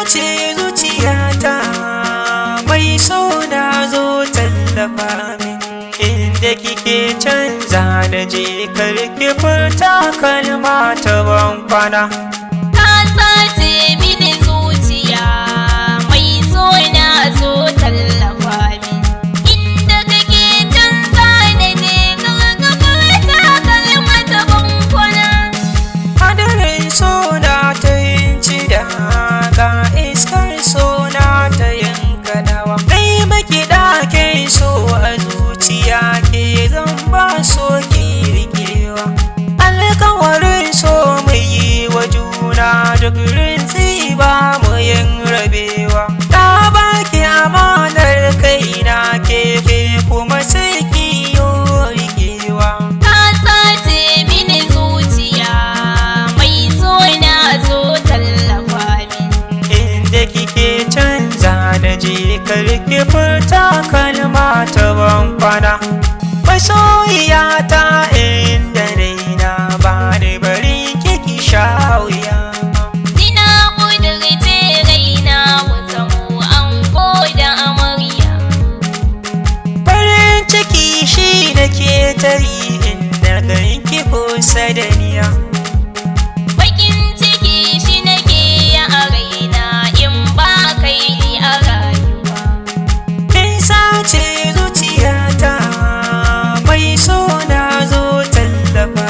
sace zuciyata mai so na zo tallafa min inda kike canza na je karki furta kalma ta ban kwana. Ka sace mini zuciya mai so na zo tallafa min inda kake canza na je karki furta kalma ta ban kwana. Hadarin so na ta yin cida ga iskar so na ta yin kadawa kai maki ɗakin so a zuciya ke zan ba so ki rikewa alkawarin so mu yi wa juna duk rinsi ba mu yin rabewa ta baki amanar kaina ke kuma sai ki yo rikewa. Ka sace mini zuciya mai so na zo tallafa min inda kike canza na je karki furta kalma ta ban kwana. Masoyiyata inda raina ba ni bari kiki sha wuya. ina ƙudurce raina mu zamo ango da amarya. Farin ciki shi nake tari inda ganki kusa da niya. Bakin ciki shi nake yi a raina in ba kai a rayuwa. Kin sace zuciyata mai so na zo tallafa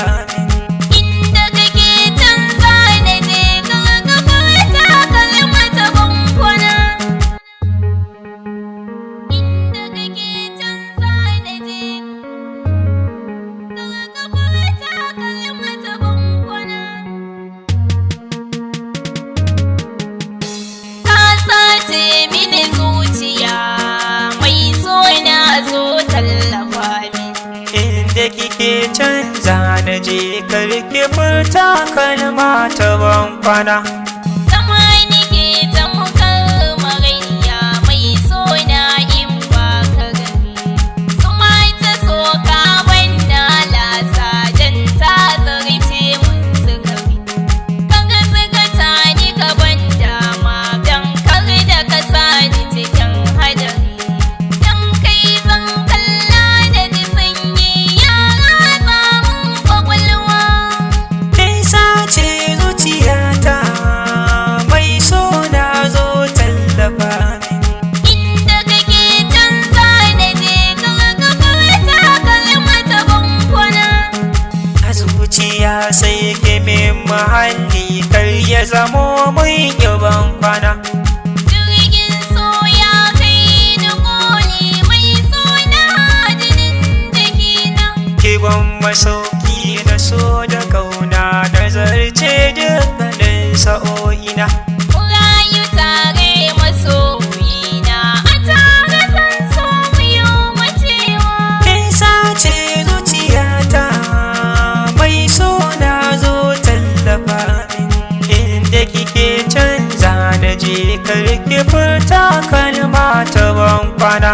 min Inda kake canza na je karka furta kalma ta ban kwana. Inda kake canza na je karka furta kalma ta ban kwana. Ka sace mini zuciya mai so na zo tallafa min inda kike canza na je karki furta kalma ta ban kwana. Zama nike tamkar marayya mai so na in ba ka gani. Zuma ta so ka banda lasa dan ta zarce mun sukari. Kaga sukata ni ka banda ma dan kar da ka sani cikin hadari. Dan kai zan kalla da ji sanyi ya ratsa mun kwakwalwa. Kin sace zuciyata mai so na zo tallafa min Inda kake canza na je karka furta kalma ta ban kwana. a zuciya sai ki min mahalli kar ya zamo mun yi ban kwana. Jirgin so ya kai ni koli mai suna jinin jikina. Ki ban masauki na so da kauna na zarce dukkanin sa'o'ina. Rayu tare masoyina a tare zan so mu yi macewa. Kin sace zuciyata mai so na zo tallafa min inda kike canza na je karki furta kalma ta ban kwana.